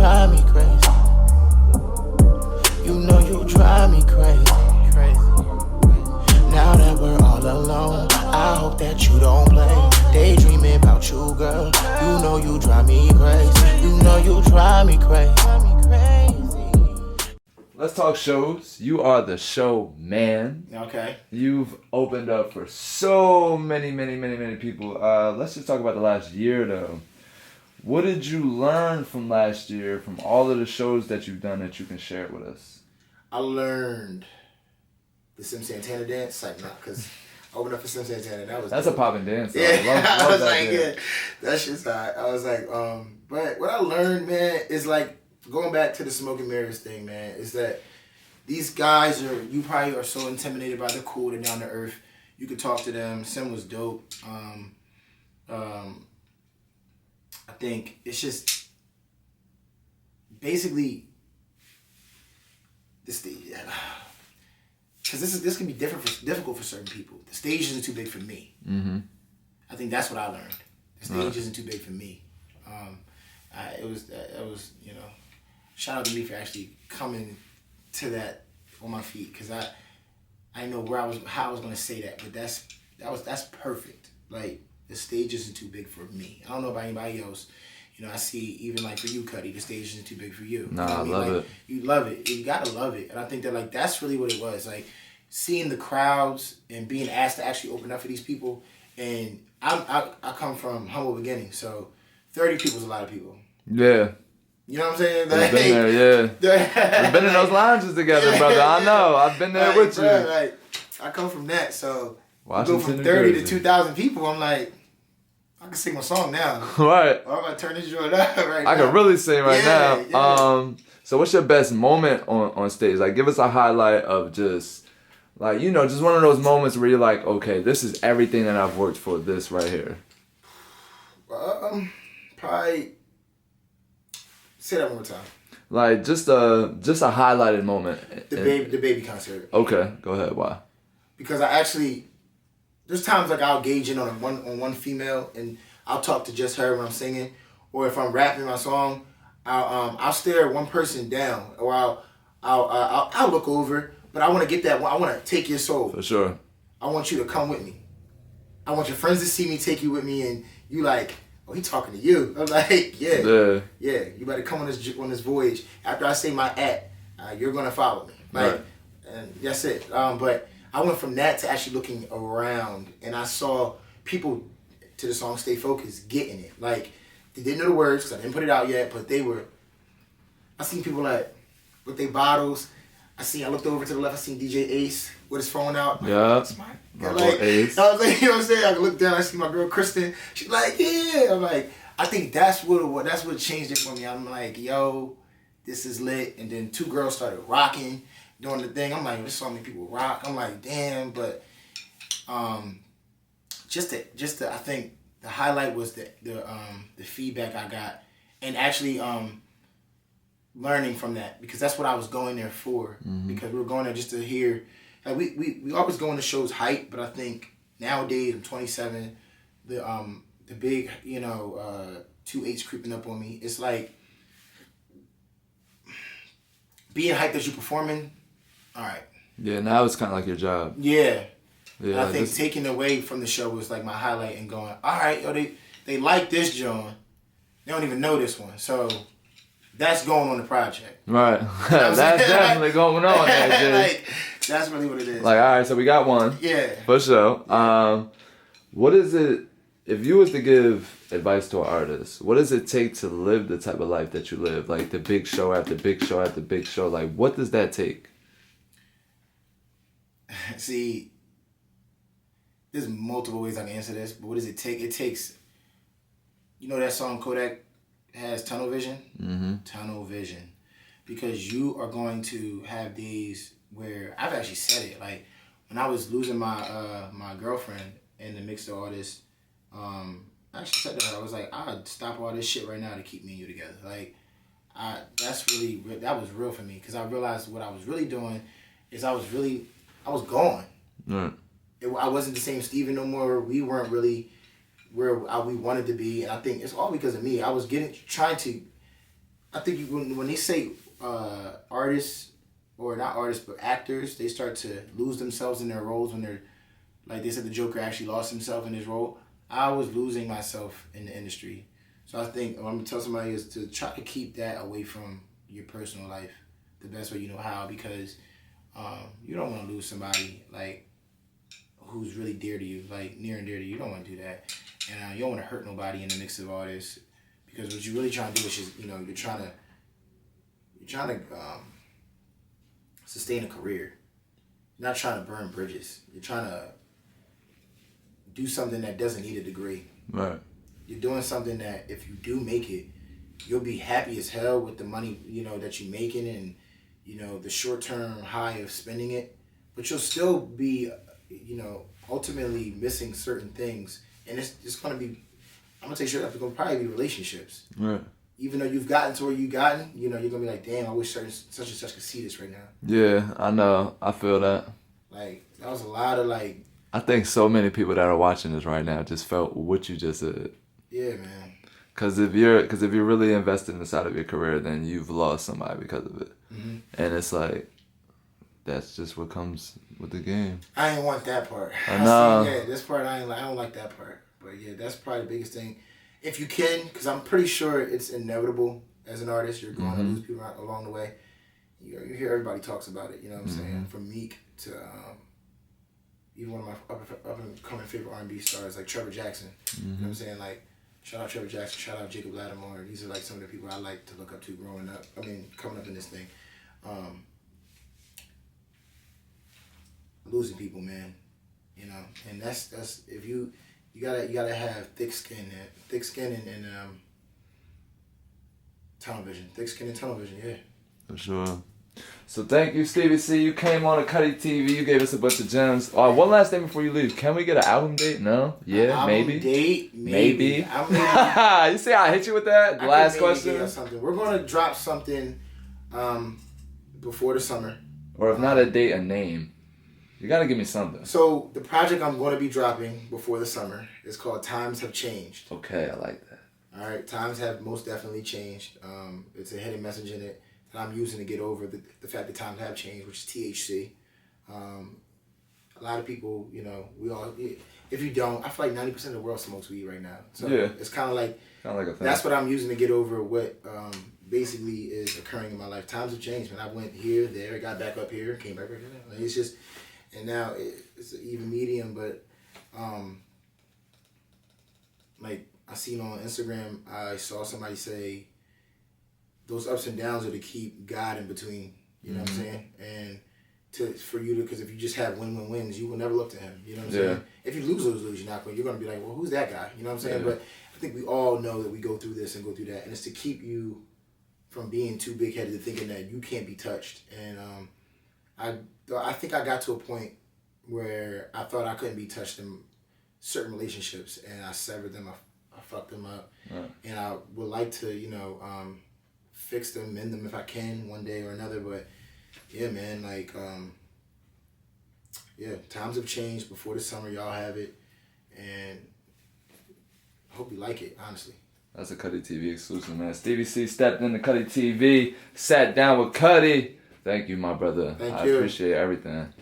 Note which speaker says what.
Speaker 1: drive me crazy. You know you drive me crazy. Now that we're all alone, I hope that you don't play. Daydreaming about you, girl. You know you drive me crazy. You know you drive me crazy.
Speaker 2: Let's talk shows. You are the show man.
Speaker 3: Okay.
Speaker 2: You've opened up for so many people. Let's just talk about the last year, though. What did you learn from last year, from all of the shows that you've done that you can share with us?
Speaker 3: I learned the Sim Santana dance, like, not because I opened up for Sim Santana.
Speaker 2: That's dope. A poppin' dance. Though.
Speaker 3: Yeah,
Speaker 2: I
Speaker 3: was like, yeah, that shit's hot. I was like, but what I learned, man, is like going back to the smoke and mirrors thing, man, is that these guys you probably are so intimidated by the cool, they're down to earth. You could talk to them. Sim was dope. I think it's just basically the stage, because this can be difficult for certain people. The stage isn't too big for me.
Speaker 2: Mm-hmm.
Speaker 3: I think that's what I learned. The stage isn't too big for me. It was shout out to me for actually coming to that on my feet, because I didn't know how I was gonna say that, but that's perfect. Like, the stage isn't too big for me. I don't know about anybody else. You know, I see even like for you, Cutty, the stage isn't too big for you.
Speaker 2: Nah,
Speaker 3: you know
Speaker 2: I love it.
Speaker 3: You love it. You gotta love it. And I think that like that's really what it was. Like, seeing the crowds and being asked to actually open up for these people. And I come from humble beginnings, so 30 people is a lot of people.
Speaker 2: Yeah.
Speaker 3: You know what I'm saying?
Speaker 2: Like, been there, yeah. We've been in those lounges together, brother. I know. I've been there with you.
Speaker 3: Like, I come from that, so
Speaker 2: Washington,
Speaker 3: you go from 30 to 2,000 people. I'm like, I can sing my song now.
Speaker 2: Right.
Speaker 3: Or I'm gonna turn this joint up right now.
Speaker 2: I can really sing right now.
Speaker 3: Yeah.
Speaker 2: So what's your best moment on stage? Like, give us a highlight of just, like, you know, just one of those moments where you're like, okay, this is everything that I've worked for, this right here.
Speaker 3: Probably. Say that one more time.
Speaker 2: Like, just a highlighted moment.
Speaker 3: The baby concert.
Speaker 2: Okay, go ahead. Why?
Speaker 3: Because there's times like I'll gauge in on one female and I'll talk to just her when I'm singing, or if I'm rapping my song, I'll stare one person down, or I'll look over, but I want to get that one. I want to take your soul.
Speaker 2: For sure.
Speaker 3: I want you to come with me. I want your friends to see me take you with me, and you like, oh, he talking to you. I'm like, yeah. You better come on this voyage. After I say my you're gonna follow me. Like,
Speaker 2: right.
Speaker 3: And that's it. But I went from that to actually looking around, and I saw people to the song "Stay Focused" getting it. Like, they didn't know the words because I didn't put it out yet, but they were. I seen people like with their bottles. I looked over to the left. I seen DJ Ace with his phone out.
Speaker 2: Yeah.
Speaker 3: Like,
Speaker 2: Ace.
Speaker 3: I was like, you know what I'm saying? I look down. I see my girl Kristen. She's like, yeah. I'm like, I think that's what changed it for me. I'm like, yo, this is lit. And then two girls started rocking, doing the thing. I'm like, this so many people rock. I'm like, damn. But just to I think the highlight was the feedback I got, and actually learning from that, because that's what I was going there for. Mm-hmm. Because we were going there just to hear. Like, we always go into shows hype, but I think nowadays I'm 27, the big 2H creeping up on me. It's like being hyped as you performing. All right.
Speaker 2: Yeah, now it's kind of like your job.
Speaker 3: Yeah. Yeah. I think taking away from the show was like my highlight, and going, all right, yo, they like this John. They don't even know this one, so that's going on the project.
Speaker 2: Right. That's definitely going on there,
Speaker 3: like, that's really what it is.
Speaker 2: Like, all right, so we got one.
Speaker 3: Yeah.
Speaker 2: For sure. Yeah. What is it, if you was to give advice to an artist, what does it take to live the type of life that you live? Like, the big show after big show after big show. Like, what does that take?
Speaker 3: See, there's multiple ways I can answer this, but what does it take? It takes, you know that song Kodak has, Tunnel Vision?
Speaker 2: Mm-hmm.
Speaker 3: Tunnel Vision. Because you are going to have days where, I've actually said it, like, when I was losing my girlfriend and the mixed artist, I actually said to her, I was like, I'd stop all this shit right now to keep me and you together. Like, that was real for me, because I realized what I was really doing is I was gone.
Speaker 2: Right.
Speaker 3: I wasn't the same Stevie no more. We weren't really where we wanted to be, and I think it's all because of me. I was trying to I think when they say artists, or not artists, but actors, they start to lose themselves in their roles when they're, like they said, the Joker actually lost himself in his role. I was losing myself in the industry. So I think what I'm going to tell somebody is to try to keep that away from your personal life the best way you know how, because you don't want to lose somebody like who's really dear to you, like near and dear to you. You don't want to do that. And you don't want to hurt nobody in the mix of all this, because what you're really trying to do is just, you're trying to sustain a career. You're not trying to burn bridges. You're trying to do something that doesn't need a degree.
Speaker 2: Right.
Speaker 3: You're doing something that if you do make it, you'll be happy as hell with the money, that you're making, and, the short-term high of spending it. But you'll still be, ultimately missing certain things. And it's going to be, I'm going to take it's going to probably be relationships.
Speaker 2: Right.
Speaker 3: Even though you've gotten to where you've gotten, you're going to be like, damn, I wish such and such could see this right now.
Speaker 2: Yeah, I know. I feel that.
Speaker 3: Like, that was a lot of, like...
Speaker 2: I think so many people that are watching this right now just felt what you just said.
Speaker 3: Yeah, man.
Speaker 2: Because if you're really invested inside of your career, then you've lost somebody because of it.
Speaker 3: Mm-hmm.
Speaker 2: And it's like, that's just what comes with the game.
Speaker 3: I ain't want that part.
Speaker 2: I know.
Speaker 3: This part I don't like that part. But yeah, that's probably the biggest thing. If you can, because I'm pretty sure it's inevitable as an artist, you're going to lose people along the way. You hear everybody talks about it, you know what I'm saying? From Meek to even one of my up and coming favorite R&B stars like Trevor Jackson. You know what I'm saying? Like, shout out Trevor Jackson, shout out Jacob Lattimore. These are like some of the people I like to look up to growing up. Coming up in this thing. Losing people, man. And that's if you gotta have thick skin and tunnel vision. Thick skin and tunnel vision, yeah.
Speaker 2: For sure. So thank you, Stevie C. You came on a Cutty TV. You gave us a bunch of gems. One last thing before you leave. Can we get an album date? No? Yeah?
Speaker 3: Album
Speaker 2: maybe?
Speaker 3: Date? Maybe.
Speaker 2: You see how I hit you with that? The last question?
Speaker 3: Something. We're going to drop something before the summer.
Speaker 2: Or if not a date, a name. You got to give me something.
Speaker 3: So the project I'm going to be dropping before the summer is called Times Have Changed.
Speaker 2: Okay, I like that.
Speaker 3: All right, times have most definitely changed. It's a hidden message in it that I'm using to get over the fact that times have changed, which is THC. A lot of people, we all, if you don't, I feel like 90% of the world smokes weed right now. So
Speaker 2: yeah.
Speaker 3: It's kind of like
Speaker 2: a thing.
Speaker 3: That's what I'm using to get over what basically is occurring in my life. Times have changed, man. I went here, there, got back up here, came back here. Like, it's just, and now it's an even medium, but like I seen on Instagram, I saw somebody say those ups and downs are to keep God in between. You know what I'm saying? And for you to, because if you just have wins, you will never look to Him. You know what I'm saying? If you lose, you're going to be like, well, who's that guy? You know what I'm saying? But I think we all know that we go through this and go through that, and it's to keep you from being too big-headed to thinking that you can't be touched. And I think I got to a point where I thought I couldn't be touched in certain relationships, and I severed them. I fucked them up, and I would like to, fix them, mend them if I can one day or another. But yeah, man, like, times have changed. Before the summer, y'all have it, and I hope you like it, honestly.
Speaker 2: That's a Cutty TV exclusive, man. Stevie C stepped into Cutty TV, sat down with Cutty. Thank you, my brother.
Speaker 3: Thank
Speaker 2: I
Speaker 3: you.
Speaker 2: appreciate everything.